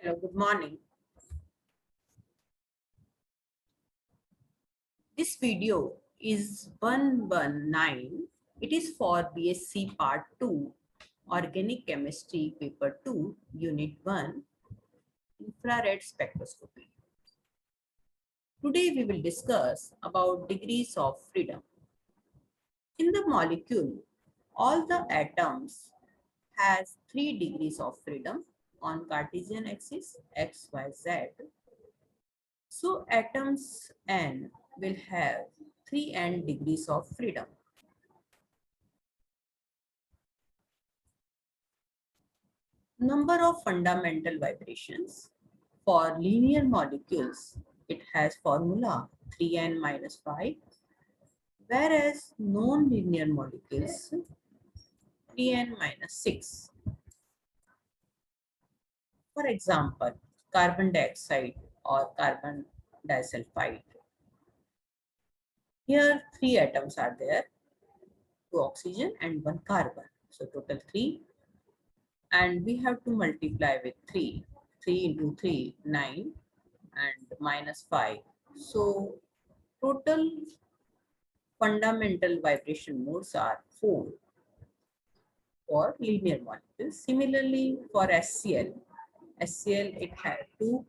Hello, good morning. This video is 119. It is for BSc Part 2, Organic Chemistry Paper 2, Unit 1, Infrared Spectroscopy. Today we will discuss about degrees of freedom. In the molecule, all the atoms has 3 degrees of freedom on Cartesian axis x, y, z. So atoms N will have 3n degrees of freedom. Number of fundamental vibrations. For linear molecules, it has formula 3n minus 5, whereas non-linear molecules 3n minus 6. For example, carbon dioxide or carbon disulfide. Here 3 atoms are there, 2 oxygen and 1 carbon. So total 3. And we have to multiply with 3. 3 into 3, 9 and minus 5. So total fundamental vibration modes are 4 for linear molecules. Similarly for HCl, it has 2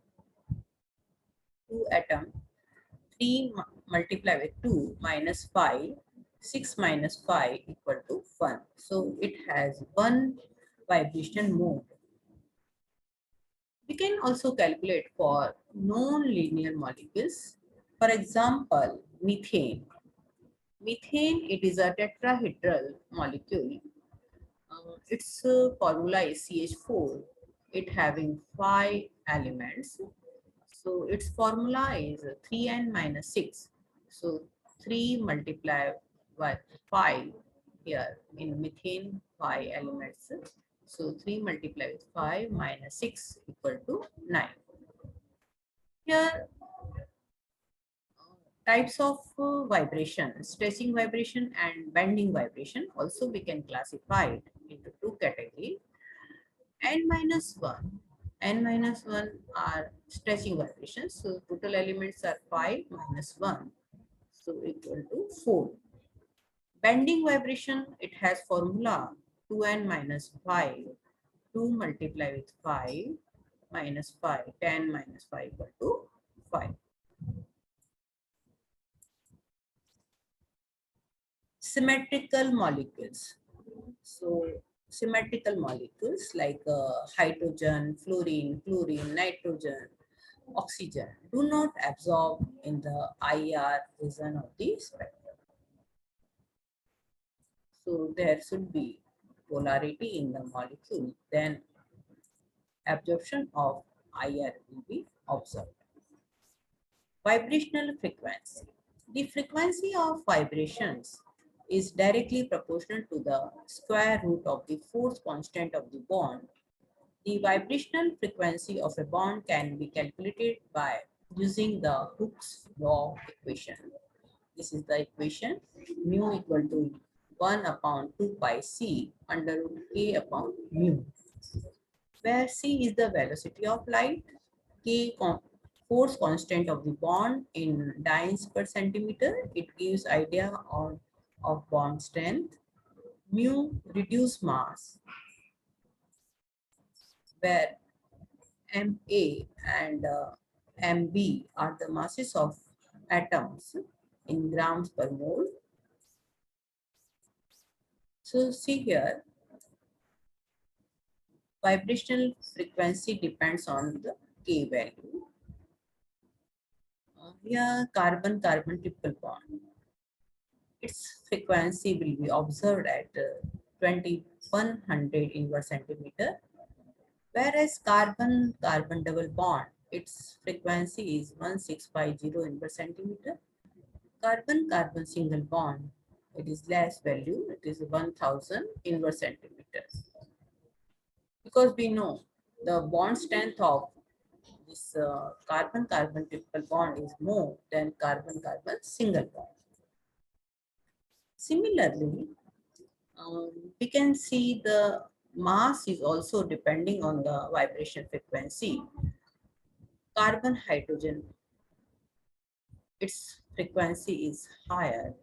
atoms. 3 multiplied with 2 minus 5, 6 minus 5 equal to 1. So it has 1 vibration mode. We can also calculate for non-linear molecules. For example, methane. Methane, it is a tetrahedral molecule. Its formula is CH4. It having 5 elements. So its formula is 3n minus 6. So 3 multiplied by 5 here in methane 5 elements. So 3 multiplied with 5 minus 6 equal to 9. Here types of vibration, stretching vibration and bending vibration. Also we can classify it into 2 categories. N minus 1 are stretching vibrations. So total elements are 5 minus 1. So equal to 4. Bending vibration, it has formula 2n minus 5. 2 multiplied with 5 minus 5. 10 minus 5 equal to 5. Symmetrical molecules. So symmetrical molecules like hydrogen, fluorine, chlorine, nitrogen, oxygen do not absorb in the IR region of the spectrum. So there should be polarity in the molecule, then absorption of IR will be observed. Vibrational frequency. The frequency of vibrations is directly proportional to the square root of the force constant of the bond. The vibrational frequency of a bond can be calculated by using the Hooke's law equation. This is the equation, mu equal to 1 upon 2 pi c under root k upon mu, where c is the velocity of light, k force constant of the bond in dynes per centimeter. It gives idea of bond strength. Mu reduced mass, where MA and MB are the masses of atoms in grams per mole. So see here, vibrational frequency depends on the K value. Here carbon-carbon triple bond. Its frequency will be observed at 2100 inverse centimeter, whereas carbon-carbon double bond, its frequency is 1650 inverse centimeter. Carbon-carbon single bond, it is less value, it is 1000 inverse centimeters. Because we know the bond strength of this carbon-carbon triple bond is more than carbon-carbon single bond. Similarly, we can see the mass is also depending on the vibration frequency. Carbon hydrogen, its frequency is higher,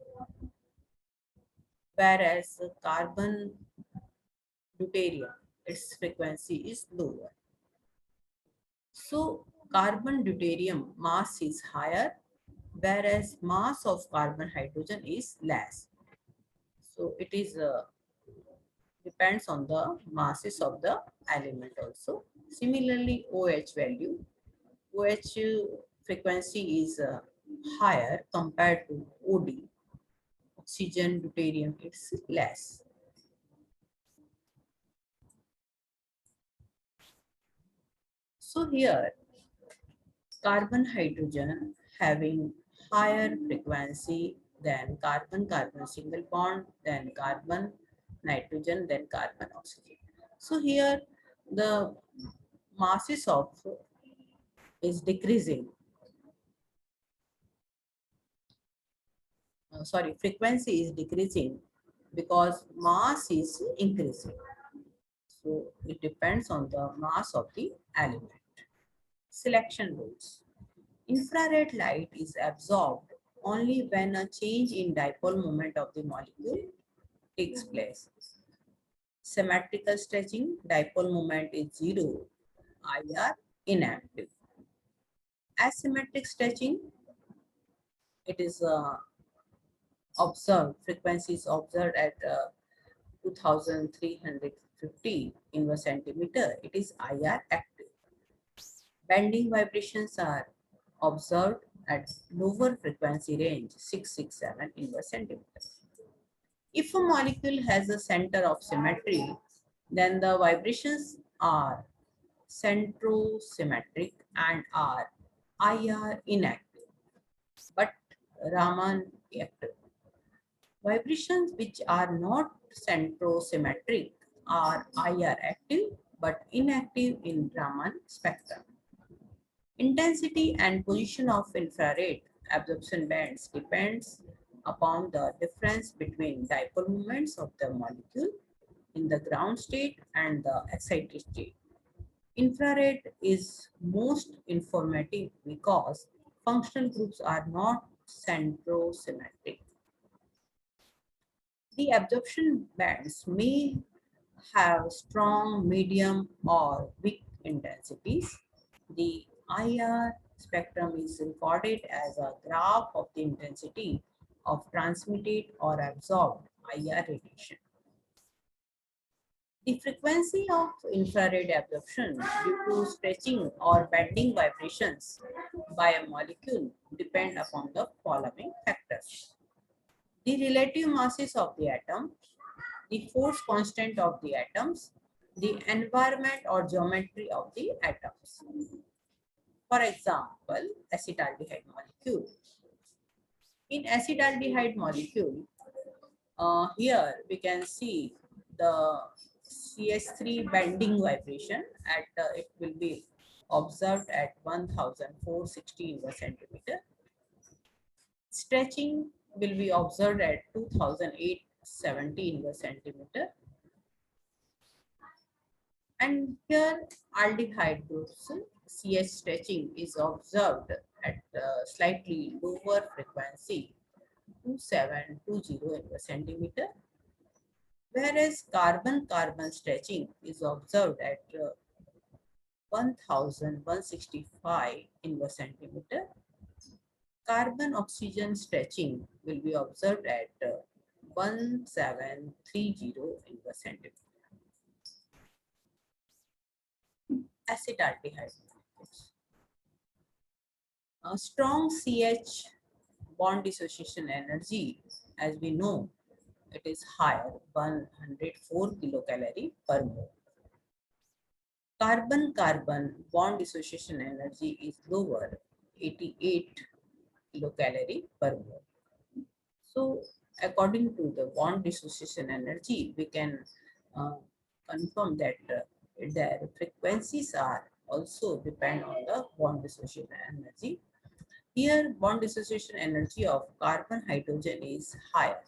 whereas carbon deuterium, its frequency is lower. So carbon deuterium mass is higher, whereas mass of carbon hydrogen is less. So it is depends on the masses of the element also. Similarly, OH value, OH frequency is higher compared to OD. Oxygen deuterium is less. So here carbon hydrogen having higher frequency than carbon carbon single bond, then carbon nitrogen, then carbon oxygen. So here the masses of is decreasing, frequency is decreasing because mass is increasing. So it depends on the mass of the element. Selection rules. Infrared light is absorbed only when a change in dipole moment of the molecule takes place. Symmetrical stretching, dipole moment is 0, IR inactive. Asymmetric stretching, it is observed, frequency is observed at 2350 inverse centimeter, it is IR active. Bending vibrations are observed at lower frequency range 667 inverse centimeter. If a molecule has a center of symmetry, then the vibrations are centrosymmetric and are IR inactive, but Raman active. Vibrations which are not centrosymmetric are IR active but inactive in Raman spectrum. Intensity and position of infrared absorption bands depends upon the difference between dipole moments of the molecule in the ground state and the excited state. Infrared is most informative because functional groups are not centrosymmetric. The absorption bands may have strong, medium, or weak intensities. The IR spectrum is recorded as a graph of the intensity of transmitted or absorbed IR radiation. The frequency of infrared absorption due to stretching or bending vibrations by a molecule depend upon the following factors: the relative masses of the atom, the force constant of the atoms, the environment or geometry of the atoms. For example, acetaldehyde molecule. In acetaldehyde molecule, here we can see the CH3 bending vibration at it will be observed at 1460 inverse centimeter. Stretching will be observed at 2870 inverse centimeter. And here aldehyde groups CH stretching is observed at slightly lower frequency 2720 inverse centimeter, whereas carbon-carbon stretching is observed at 1165 inverse centimeter. Carbon-oxygen stretching will be observed at 1730 inverse centimeter. Acetaldehyde. A strong CH bond dissociation energy, as we know, it is higher, 104 kilocalorie per mole. Carbon-carbon bond dissociation energy is lower, 88 kilocalorie per mole. So, according to the bond dissociation energy, we can confirm that their frequencies are also depend on the bond dissociation energy. Here, bond dissociation energy of carbon hydrogen is higher,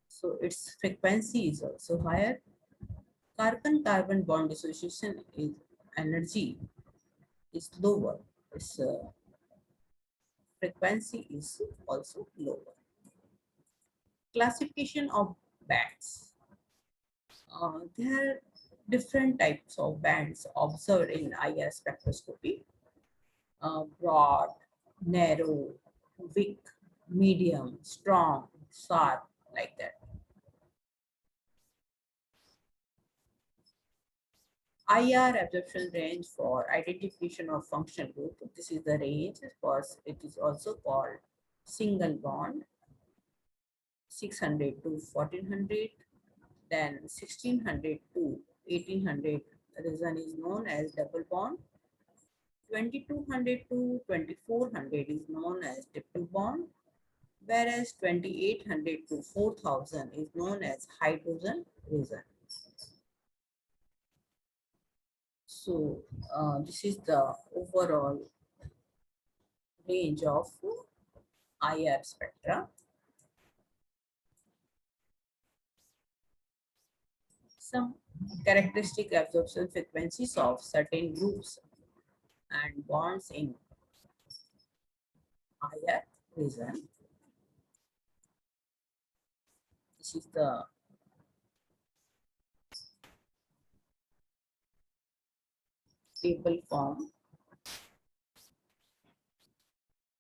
so its frequency is also higher. Carbon-carbon bond dissociation energy is lower, its frequency is also lower. Classification of bands. There are different types of bands observed in IR spectroscopy. Broad, narrow, weak, medium, strong, sharp, like that. IR absorption range for identification of functional group. This is the range, because it is also called single bond, 600 to 1400, then 1600 to 1800. The reason is known as double bond. 2200 to 2400 is known as triple bond, whereas 2800 to 4000 is known as hydrogen resin. So this is the overall range of IR spectra. Some characteristic absorption frequencies of certain groups and bonds in IR resin. This is the table form.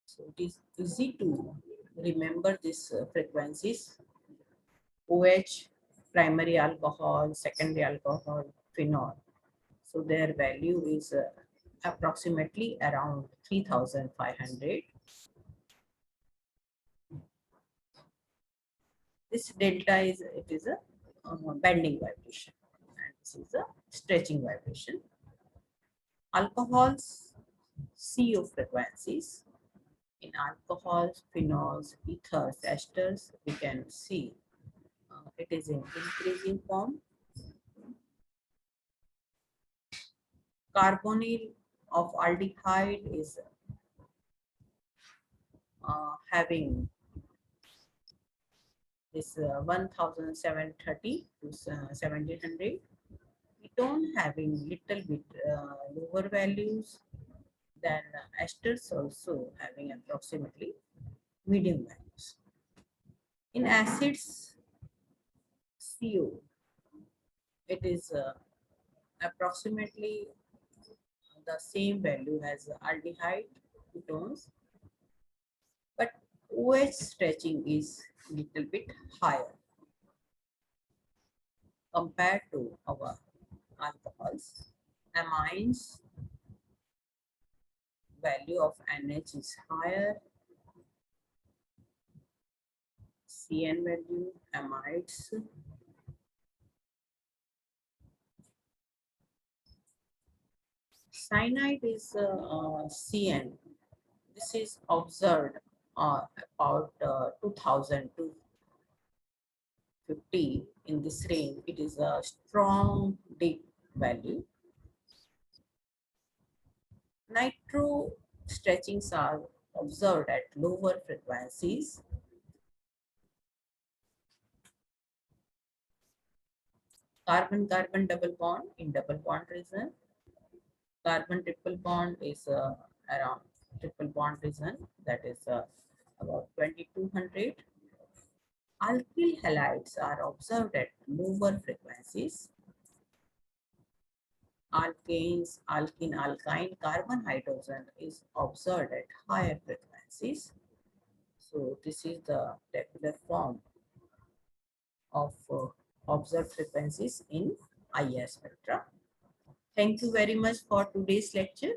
So it is easy to remember these frequencies. OH, primary alcohol, secondary alcohol, phenol. So their value is approximately around 3500. This delta is, it is a bending vibration, and this is a stretching vibration. Alcohols, CO frequencies. In alcohols, phenols, ethers, esters, we can see it is in increasing form. Carbonyl of aldehyde is having this 1730 to 1700. Ketone having little bit lower values than esters, also having approximately medium values. In acids, CO, it is approximately the same value as aldehyde ketones, but OH stretching is little bit higher compared to our alcohols. Amines, value of NH is higher. CN value, amides. Cyanide is CN. This is observed about 2000 to 50 in this range. It is a strong deep value. Nitro stretchings are observed at lower frequencies. Carbon-carbon double bond in double bond region. Carbon triple bond is around triple bond region, that is about 2200. Alkyl halides are observed at lower frequencies. Alkanes, alkene, alkyne, carbon hydrogen is observed at higher frequencies. So this is the tabular form of observed frequencies in IR spectra. Thank you very much for today's lecture.